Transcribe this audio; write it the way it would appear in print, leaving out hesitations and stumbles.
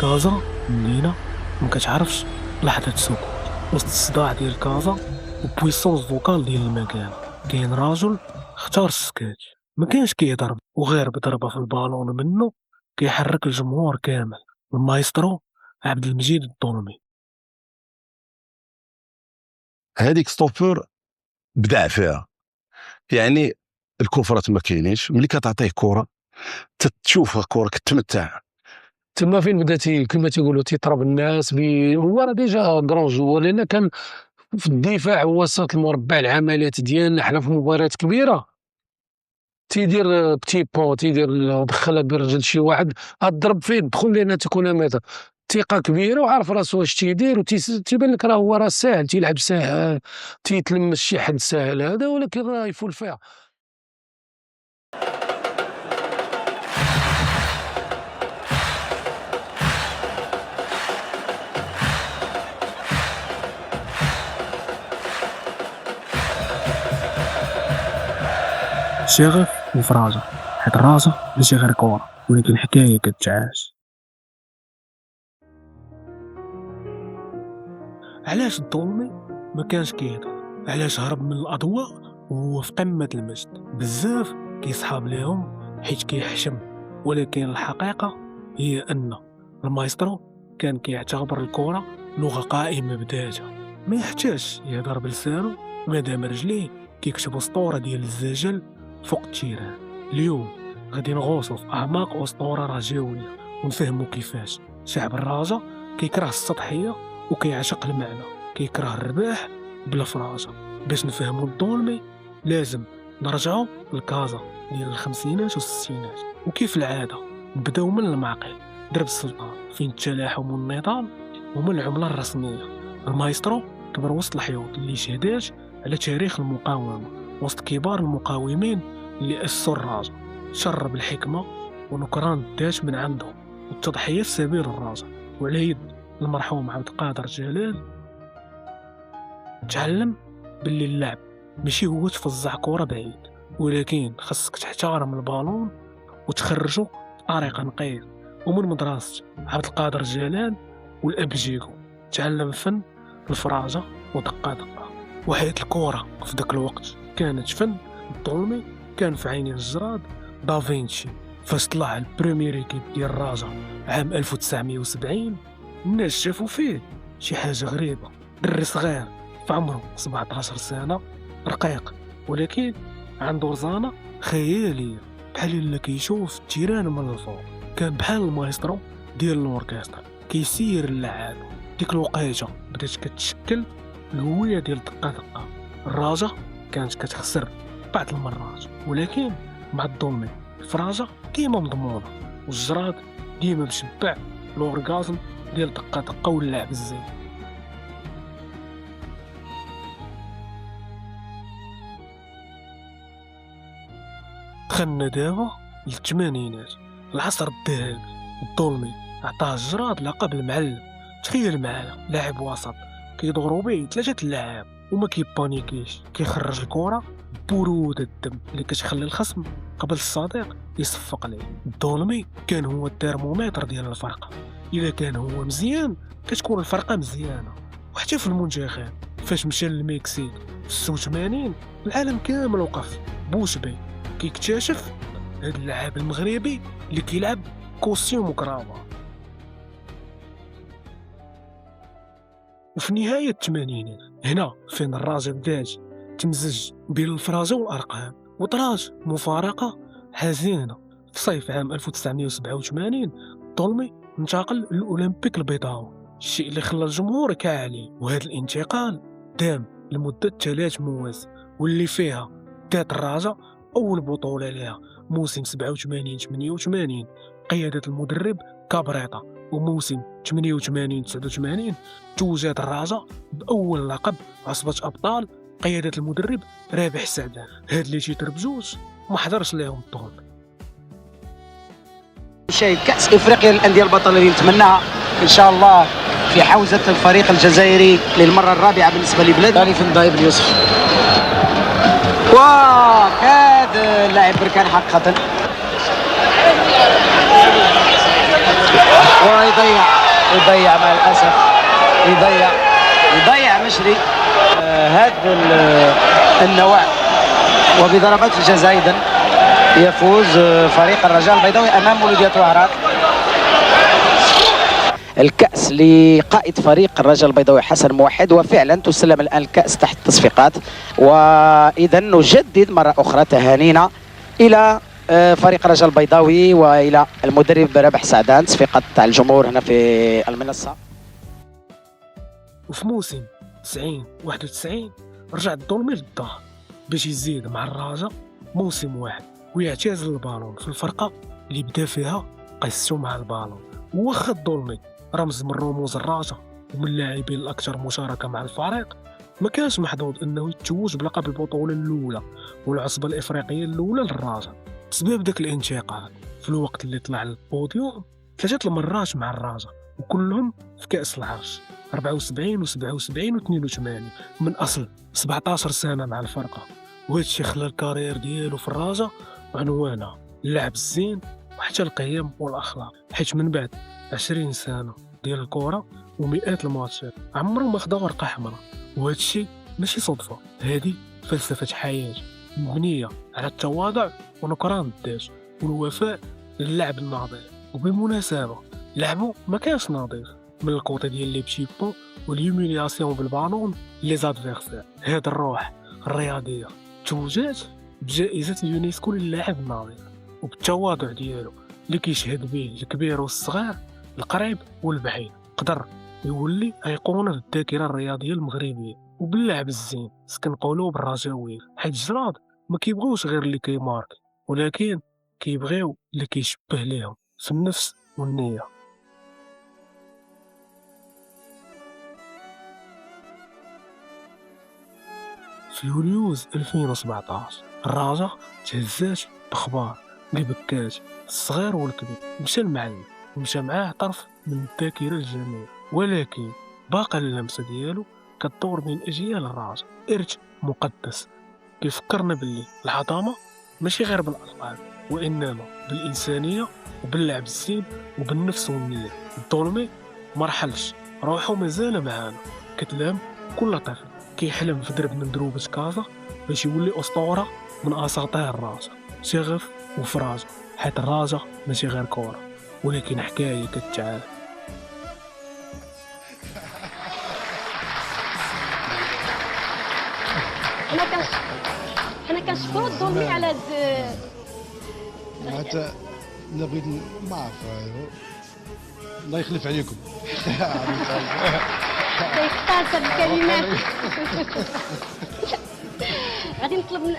كازا مدينة ما كتعرفش لحظة سكوت. وسط الصداع ديال كازا وبويسونس فوكال ديال المكان كاين راجل اختار السكات. ما كانش كيهضر وغير بضربة في البالون منه كيحرك الجمهور كامل. المايسترو عبد المجيد الظلمي. هذيك ستوبور بدع فيها، يعني الكفرات ما كاينينش. ملي كتعطيه كره تشوف الكره كتمتع. تما فين بداتي كما تيقولوا تيطرب الناس هو راه ديجا كرون جوار، لان كان في الدفاع وسط المربع العمليات ديالنا حنا في مباريات كبيره تيدير بتي بون، تيدير دخلها برجل شي واحد الضرب فين دخل، لان تكون ماذا ثقه كبيره وعارف راسو واش تيدير، وتيبان لك راه هو راه ساهل تيلعب ساهل تيتلمس شي حد ساهل هذا، ولكن راه يفول فيها. شغف وفراجة، حيت الراجة ماشي غير كورة ولكن حكاية كتعاش. علاش الظلمي ما كانش كيهضر؟ علاش هرب من الأضواء وهو في قمة المجد؟ بزاف كيصحاب ليهم حيت كيحشم، ولكن الحقيقة هي أن المايسترو كان كيعتبر الكرة لغة قائمة بذاتها، ما يحتاجش يهضر بلسانه مادام رجليه كيكتبوا اسطورة ديال الزجل فوق التيران. اليوم غادي نغوصوا في أعماق أسطورة رجاوية ونفهموا كيفاش شعب الرجا كيكره السطحية وكيعشق المعنى، كيكره الرباح بلا فراجة. باش نفهموا الظلمي لازم نرجعوا لكازا ديال الخمسينات والستينات، وكيف العادة نبداو من المعقل، درب السلطان فين التلاحم والنضال هما العملة الرسمية. المايسترو كبر وسط الحيوط اللي شهدات على تاريخ المقاومة، وسط كبار المقاومين اللي أسسوا الراجا، شرب الحكمة ونكران الذات من عندهم والتضحية في سبيل الراجا. وعلى يد المرحوم عبد القادر جلال تعلم باللي اللعب ماشي هو تفزع كرة بعيد، ولكن خاصك تحترم البالون وتخرجه بطريقة نقية. ومن مدرسة عبد القادر جلال والأبجيكو تعلم فن الفراجة ودقة دقة. وحيت الكرة في داك الوقت كانت فن، الظلمي كان في عيني الجراد دافينشي. فاش طلع البريمير ايكيب ديال الراجا عام 1970 الناس شافوا فيه شي حاجة غريبة. دري صغير في عمره 17 سنة، رقيق ولكن عنده رزانة خيالية، بحال اللي كيشوف التيران من الفوق. كان بحال المايسترو ديال الاوركسترا كيسير اللعاب. ديك الوقيته بدات كتشكل الهوية ديال دقة دقة. الراجا كانت كتخسر بعض المرات، ولكن مع الظلمي الفراجة ديما مضمونة، والجراد ديما مشبع الاورغازم ديال دقة دقة واللعب الزين. دخلنا دابا للثمانينات، العصر الذهبي. الظلمي عطاه الجراد لقب المعلم. تخيل معايا لاعب وسط كيدورو به 3 لاعب وما كيبانيكيش، كيخرج الكرة ببرودة الدم اللي كتخلي الخصم قبل الصديق يصفق ليه. الظلمي كان هو الترمومتر ديال الفرقة، الا كان هو مزيان كتكون الفرقة مزيانة. وحتى في المنتخب فاش مشى للمكسيك في 86 العالم كامل وقف بوش بيه كيكتشف هاد اللاعب المغربي اللي كيلعب كوستيوم وكرافة. وفي نهاية الثمانينات هنا فين الراجل بدات تمزج بين الفراجة والأرقام، وطرات مفارقة حزينة. في صيف عام 1987 الظلمي انتقل للأولمبيك البيضاوي، الشيء اللي خلى الجمهور كاعلي. وهذا الانتقال دام لمدة 3 مواسم، واللي فيها دات الراجا أول بطولة لها موسم 87-88 قيادة المدرب كابريطا، وموسم 88-89 توجت الراجا بأول لقب عصبة أبطال قيادة المدرب رابح سعدان. هاد اللي تيتر بجوج ما حضرش ليهم الظلمي. شاهد كأس إفريقيا للأندية البطلة اللي نتمناها إن شاء الله في حوزة الفريق الجزائري للمرة الرابعة بالنسبة لبلاد. ثاني في الضايب اليوسف، وكاد اللاعب بركان حقيقة ويضيع مع الاسف، يضيع مشري هذا النوع. وبضربات الجزاء اذا يفوز فريق الرجاء البيضاوي امام مولودية وهران. الكأس لقائد فريق الرجاء البيضاوي حسن موحد، وفعلا تسلم الآن الكأس تحت التصفيقات. وإذا نجدد مرة أخرى تهانينا إلى فريق الرجاء البيضاوي وإلى المدرب رابح سعدان، تصفيقات تاع الجمهور هنا في المنصة. وفي موسم 90-91 رجع الظلمي للدار باش يزيد مع الرجاء موسم واحد ويعتزل البالون في الفرقة اللي بدا فيها قيسو مع البالون. وواخا الظلمي رمز من رموز الرجاء ومن اللاعبين الاكثر مشاركه مع الفريق، ما كانش محظوظ انه يتوج بلقب البطوله الاولى والعصبه الافريقيه الاولى للرجاء بسبب ذاك الانتقال. في الوقت اللي طلع للبوديوم 3 المرات مع الرجاء وكلهم في كاس العرش 74 و77 و82 من اصل 17 سنه مع الفرقه. وهذا الشيء خلى الكارير ديالو في الرجاء عنوانها اللعب الزين وحتى القيم والاخلاق، حيت من بعد 20 سنه ديال الكره ومئات الماتشات عمره ما خدا ورقه حمراء. وهذا الشيء ماشي صدفه، هذه فلسفه حياه مبنيه على التواضع ونكران الذات والوفاء للعب النظيف. وبالمناسبه لعبه ما كانش نظيف، من الكوطي ديال لي بشيبو والهيوميلياسيون بالبالون لي زادفيرسير. هاد الروح الرياضيه توجات بجائزه اليونسكو للاعب النظيف وبالتواضع ديالو اللي كيشهد به الكبير والصغير القريب والبعيد. قدر يولي ايقونه للذاكره الرياضيه المغربيه وباللعب الزين سكن قلوب الرجاويين، حيت الجراد ما كيبغيوش غير اللي كيمارك، ولكن كيبغيو اللي كيشبه ليهم في النفس والنيه. في يوليوز 2017 الرجاء تهزات بخبار اللي بكات الصغير والكبير. مشى المعلم ومشى معاه طرف من الذاكره الجميع، ولكن باقا اللمسه ديالو كتدور بين اجيال الرجاء، ارث مقدس كيفكرنا باللي العظمه ماشي غير بالالقاب وانما بالانسانيه وباللعب الزين وبالنفس والنيه. الظلمي مرحلش روحو مازال معانا كتلام كل طفل كيحلم في درب من دروب كازا باش يولي اسطوره من اساطير الرجاء، شغف وفراجه، حيت الرجاء ماشي غير كوره ولكن حكايه كتعاد. انا كنشكرو الظلمي على هاد حتى انا بغيت ما عرف الله يخلف عليكم. يختار الكلمات. غادي نطلب